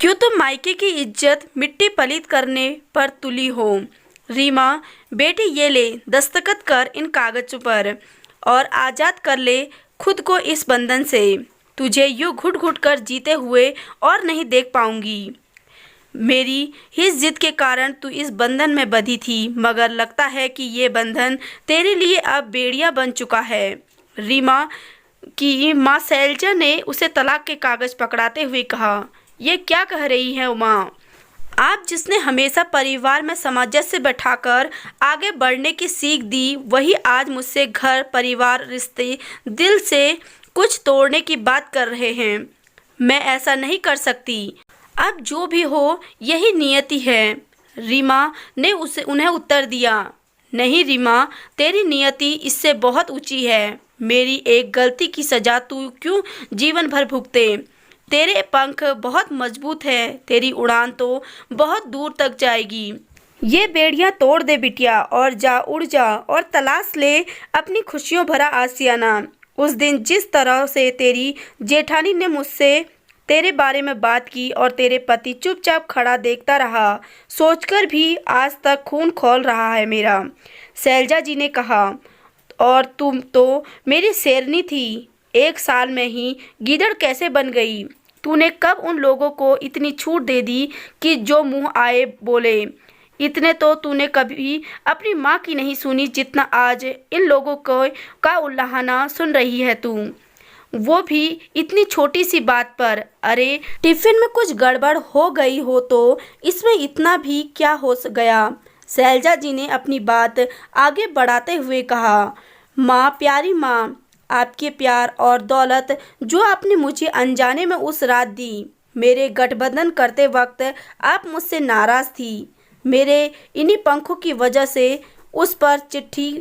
क्यों तुम मायके की इज्जत मिट्टी पलीत करने पर तुली हो। रीमा, बेटी ये ले, दस्तखत कर इन कागज़ों पर और आज़ाद कर ले खुद को इस बंधन से। तुझे यूँ घुट घुट कर जीते हुए और नहीं देख पाऊंगी। मेरी इस जिद के कारण तू इस बंधन में बंधी थी, मगर लगता है कि ये बंधन तेरे लिए अब बेड़िया बन चुका है। रीमा की माँ शैलजा ने उसे तलाक के कागज़ पकड़ाते हुए कहा, ये क्या कह रही है उमा? आप जिसने हमेशा परिवार में सामंजस्य बैठाकर आगे बढ़ने की सीख दी, वही आज मुझसे घर परिवार रिश्ते दिल से कुछ तोड़ने की बात कर रहे हैं। मैं ऐसा नहीं कर सकती। अब जो भी हो यही नियति है। रीमा ने उन्हें उत्तर दिया, नहीं रीमा, तेरी नियति इससे बहुत ऊंची है। मेरी एक गलती की सजा तू क्यों जीवन भर भुगते? तेरे पंख बहुत मजबूत है, तेरी उड़ान तो बहुत दूर तक जाएगी। ये बेड़ियां तोड़ दे बिटिया और जा, उड़ जा और तलाश ले अपनी खुशियों भरा आशियाना। उस दिन जिस तरह से तेरी जेठानी ने मुझसे तेरे बारे में बात की और तेरे पति चुपचाप खड़ा देखता रहा, सोचकर भी आज तक खून खौल रहा है मेरा। शैलजा जी ने कहा, और तुम तो मेरी शेरनी थी, 1 साल में ही गीदड़ कैसे बन गई? तूने कब उन लोगों को इतनी छूट दे दी कि जो मुंह आए बोले? इतने तो तूने कभी अपनी माँ की नहीं सुनी जितना आज इन लोगों को का उल्लाहना सुन रही है तू, वो भी इतनी छोटी सी बात पर। अरे टिफिन में कुछ गड़बड़ हो गई हो तो इसमें इतना भी क्या हो गया? शैलजा जी ने अपनी बात आगे बढ़ाते हुए कहा, माँ, प्यारी माँ, आपके प्यार और दौलत जो आपने मुझे अनजाने में उस रात दी, मेरे गठबंधन करते वक्त आप मुझसे नाराज़ थी। मेरे इन्हीं पंखों की वजह से उस पर चिट्ठी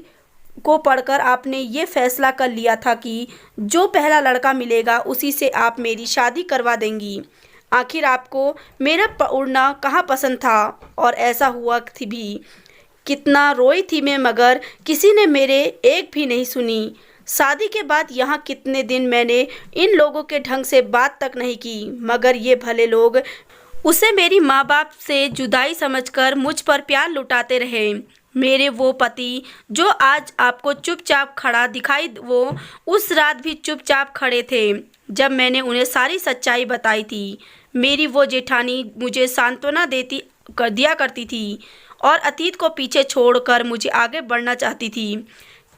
को पढ़कर आपने ये फैसला कर लिया था कि जो पहला लड़का मिलेगा उसी से आप मेरी शादी करवा देंगी। आखिर आपको मेरा उड़ना कहाँ पसंद था? और ऐसा हुआ थी भी। कितना रोई थी मैं, मगर किसी ने मेरे एक भी नहीं सुनी। शादी के बाद यहाँ कितने दिन मैंने इन लोगों के ढंग से बात तक नहीं की, मगर ये भले लोग उसे मेरी माँ बाप से जुदाई समझकर मुझ पर प्यार लुटाते रहे। मेरे वो पति जो आज आपको चुपचाप खड़ा दिखाई, वो उस रात भी चुपचाप खड़े थे जब मैंने उन्हें सारी सच्चाई बताई थी। मेरी वो जेठानी मुझे सांत्वना दिया करती थी और अतीत को पीछे छोड़कर मुझे आगे बढ़ना चाहती थी।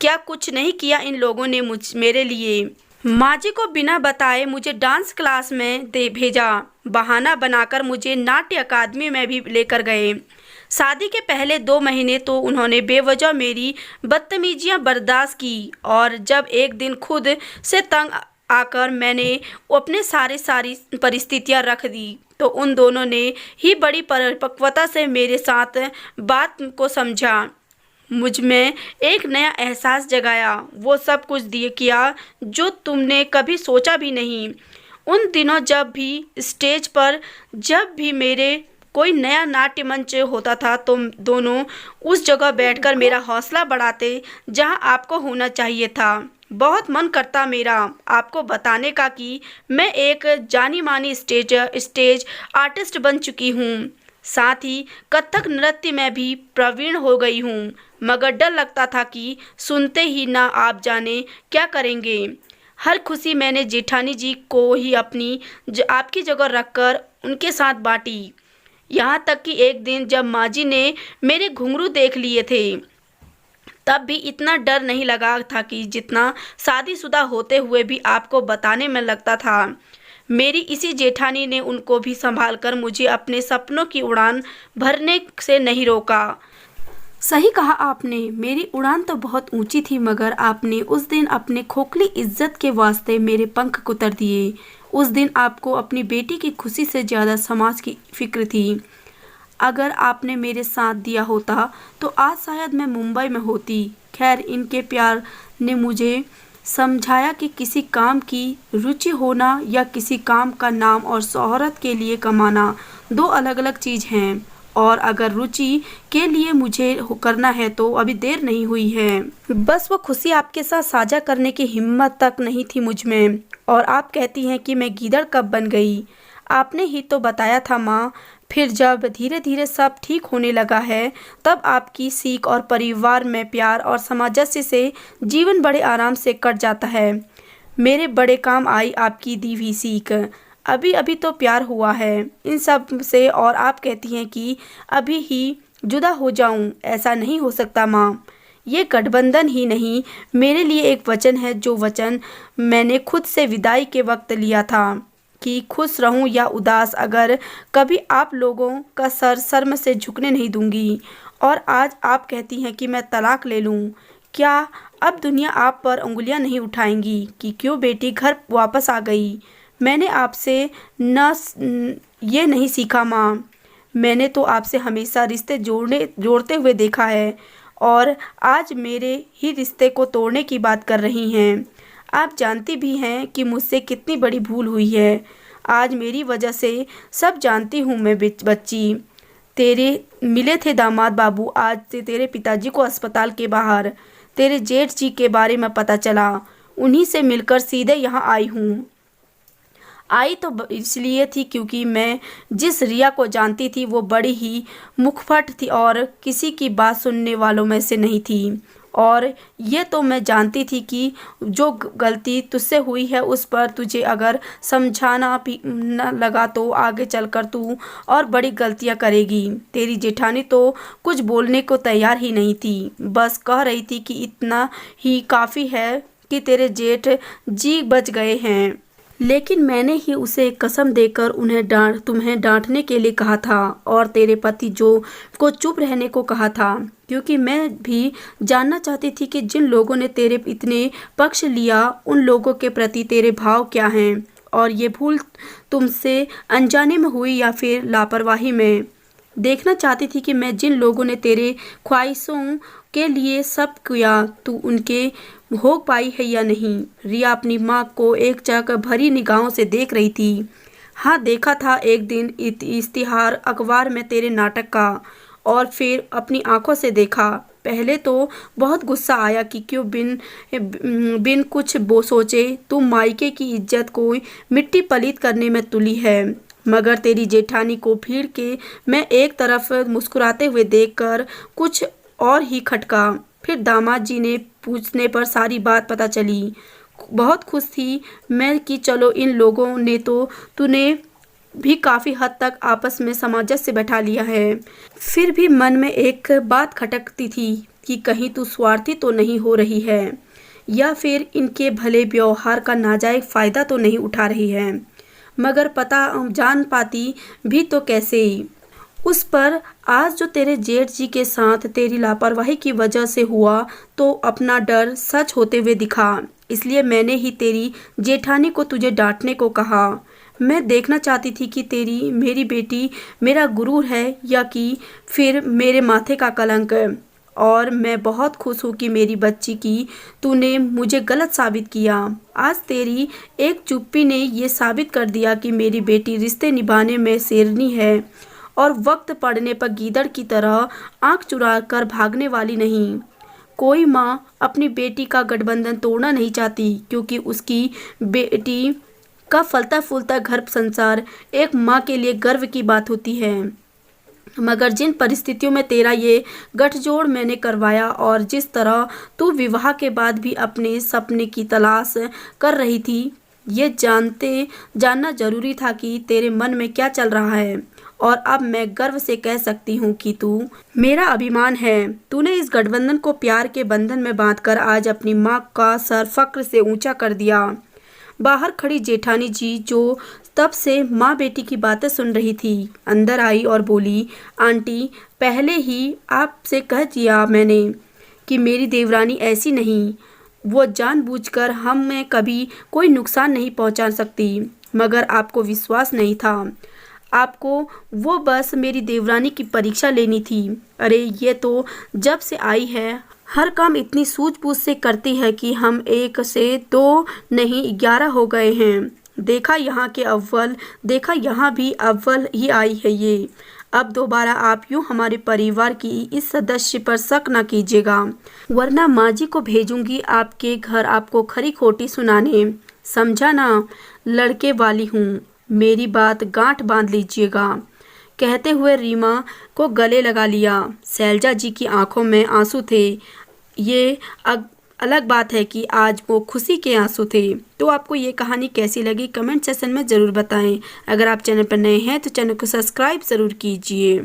क्या कुछ नहीं किया इन लोगों ने मेरे लिए? माँ जी को बिना बताए मुझे डांस क्लास में भेजा, बहाना बनाकर मुझे नाट्य अकादमी में भी लेकर गए। शादी के पहले 2 महीने तो उन्होंने बेवजह मेरी बदतमीजियाँ बर्दाश्त की, और जब एक दिन खुद से तंग आकर मैंने अपने सारी परिस्थितियाँ रख दी, तो उन दोनों ने ही बड़ी परिपक्वता से मेरे साथ बात को समझा, मुझ में एक नया एहसास जगाया, वो सब कुछ किया जो तुमने कभी सोचा भी नहीं। उन दिनों जब भी स्टेज पर जब भी मेरे कोई नया नाट्य मंच होता था, तुम दोनों उस जगह बैठकर मेरा हौसला बढ़ाते जहां आपको होना चाहिए था। बहुत मन करता मेरा आपको बताने का कि मैं एक जानी मानी स्टेज आर्टिस्ट बन चुकी हूँ, साथ ही कथक नृत्य में भी प्रवीण हो गई हूँ, मगर डर लगता था कि सुनते ही ना आप जाने क्या करेंगे। हर खुशी मैंने जेठानी जी को ही आपकी जगह रखकर उनके साथ बांटी। यहाँ तक कि एक दिन जब माँ जी ने मेरे घुंघरू देख लिए थे, तब भी इतना डर नहीं लगा था कि जितना शादीशुदा होते हुए भी आपको बताने में लगता था। मेरी इसी जेठानी ने उनको भी संभालकर मुझे अपने सपनों की उड़ान भरने से नहीं रोका। सही कहा आपने, मेरी उड़ान तो बहुत ऊंची थी, मगर आपने उस दिन अपने खोखली इज्जत के वास्ते मेरे पंख कुतर दिए। उस दिन आपको अपनी बेटी की खुशी से ज़्यादा समाज की फिक्र थी। अगर आपने मेरे साथ दिया होता तो आज शायद मैं मुंबई में होती। खैर, इनके प्यार ने मुझे समझाया कि किसी काम की रुचि होना या किसी काम का नाम और शोहरत के लिए कमाना 2 अलग अलग चीज़ हैं, और अगर रुचि के लिए मुझे करना है तो अभी देर नहीं हुई है। बस वो खुशी आपके साथ साझा करने की हिम्मत तक नहीं थी मुझ में। और आप कहती हैं कि मैं गीदड़ कब बन गई? आपने ही तो बताया था माँ। फिर जब धीरे धीरे सब ठीक होने लगा है तब आपकी सीख और परिवार में प्यार और सामंजस्य से जीवन बड़े आराम से कट जाता है। मेरे बड़े काम आई आपकी दी हुई सीख। अभी अभी तो प्यार हुआ है इन सब से और आप कहती हैं कि अभी ही जुदा हो जाऊं। ऐसा नहीं हो सकता माँ। ये गठबंधन ही नहीं, मेरे लिए एक वचन है, जो वचन मैंने खुद से विदाई के वक्त लिया था कि खुश रहूं या उदास, अगर कभी आप लोगों का सर शर्म से झुकने नहीं दूंगी। और आज आप कहती हैं कि मैं तलाक ले लूं। क्या अब दुनिया आप पर उंगलियां नहीं उठाएंगी कि क्यों बेटी घर वापस आ गई? मैंने आपसे ये नहीं सीखा माँ। मैंने तो आपसे हमेशा रिश्ते जोड़ते हुए देखा है और आज मेरे ही रिश्ते को तोड़ने की बात कर रही हैं। आप जानती भी हैं कि मुझसे कितनी बड़ी भूल हुई है। आज मेरी वजह से सब जानती हूँ मैं बच्ची। तेरे मिले थे दामाद बाबू आज से तेरे पिताजी को अस्पताल के बाहर। तेरे जेठ जी के बारे में पता चला, उन्हीं से मिलकर सीधे यहाँ आई हूँ। आई तो इसलिए थी क्योंकि मैं जिस रिया को जानती थी वो बड़ी ही मुखफट थी और किसी की बात सुनने वालों में से नहीं थी। और ये तो मैं जानती थी कि जो गलती तुझसे हुई है उस पर तुझे अगर समझाना भी न लगा तो आगे चलकर तू और बड़ी गलतियां करेगी। तेरी जेठानी तो कुछ बोलने को तैयार ही नहीं थी, बस कह रही थी कि इतना ही काफ़ी है कि तेरे जेठ जी बच गए हैं। लेकिन मैंने ही उसे कसम देकर तुम्हें डांटने के लिए कहा था और तेरे पति जो को चुप रहने को कहा था, क्योंकि मैं भी जानना चाहती थी कि जिन लोगों ने तेरे इतने पक्ष लिया उन लोगों के प्रति तेरे भाव क्या हैं और ये भूल तुमसे अनजाने में हुई या फिर लापरवाही में। देखना चाहती थी कि मैं जिन लोगों ने तेरे ख्वाहिशों के लिए सब किया तू उनके हो पाई है या नहीं। रिया अपनी माँ को एक चक भरी निगाहों से देख रही थी। हाँ, देखा था एक दिन इश्तिहार अखबार में तेरे नाटक का, और फिर अपनी आंखों से देखा। पहले तो बहुत गुस्सा आया कि क्यों बिन कुछ सोचे तुम मायके की इज्जत को मिट्टी पलीत करने में तुली है। मगर तेरी जेठानी को भीड़ के मैं एक तरफ मुस्कुराते हुए देखकर कुछ और ही खटका। फिर दामाद जी ने पूछने पर सारी बात पता चली। बहुत खुश थी मैं कि चलो इन लोगों ने तो तूने भी काफ़ी हद तक आपस में सामंजस्य बैठा लिया है। फिर भी मन में एक बात खटकती थी कि कहीं तू स्वार्थी तो नहीं हो रही है या फिर इनके भले व्यवहार का नाजायज फ़ायदा तो नहीं उठा रही है। मगर पता जान पाती भी तो कैसे ही। उस पर आज जो तेरे जेठ जी के साथ तेरी लापरवाही की वजह से हुआ तो अपना डर सच होते हुए दिखा। इसलिए मैंने ही तेरी जेठानी को तुझे डांटने को कहा। मैं देखना चाहती थी कि मेरी बेटी मेरा गुरूर है या कि फिर मेरे माथे का कलंक। और मैं बहुत खुश हूँ कि मेरी बच्ची की तूने मुझे गलत साबित किया। आज तेरी एक चुप्पी ने ये साबित कर दिया कि मेरी बेटी रिश्ते निभाने में शेरनी है और वक्त पड़ने पर गीदड़ की तरह आंख चुरा कर भागने वाली नहीं। कोई माँ अपनी बेटी का गठबंधन तोड़ना नहीं चाहती, क्योंकि उसकी बेटी का फलता फूलता घर संसार एक माँ के लिए गर्व की बात होती है। मगर जिन परिस्थितियों में तेरा ये गठजोड़ मैंने करवाया और जिस तरह तू विवाह के बाद भी अपने सपने की तलाश कर रही थी, ये जानना जरूरी था कि तेरे मन में क्या चल रहा है। और अब मैं गर्व से कह सकती हूँ कि तू मेरा अभिमान है। तूने इस गठबंधन को प्यार के बंधन में बांधकर आज अपनी माँ का सर फक्र से ऊंचा कर दिया। बाहर खड़ी जेठानी जी, जो तब से माँ बेटी की बातें सुन रही थी, अंदर आई और बोली, आंटी, पहले ही आपसे कह दिया मैंने कि मेरी देवरानी ऐसी नहीं। वो जानबूझकर हमें कभी कोई नुकसान नहीं पहुंचा सकती। मगर आपको विश्वास नहीं था। आपको वो बस मेरी देवरानी की परीक्षा लेनी थी। अरे ये तो जब से आई है हर काम इतनी सूझबूझ से करती है कि हम 1 से 2 नहीं 11 हो गए हैं। देखा यहाँ भी अव्वल ही आई है ये। अब दोबारा आप यूँ हमारे परिवार की इस सदस्य पर शक न कीजिएगा, वरना माँ जी को भेजूंगी आपके घर आपको खरी खोटी सुनाने। समझा ना, लड़के वाली हूँ मेरी बात गांठ बांध लीजिएगा। कहते हुए रीमा को गले लगा लिया। शैलजा जी की आंखों में आंसू थे। ये अलग बात है कि आज वो खुशी के आंसू थे। तो आपको ये कहानी कैसी लगी कमेंट सेक्शन में ज़रूर बताएं। अगर आप चैनल पर नए हैं तो चैनल को सब्सक्राइब ज़रूर कीजिए।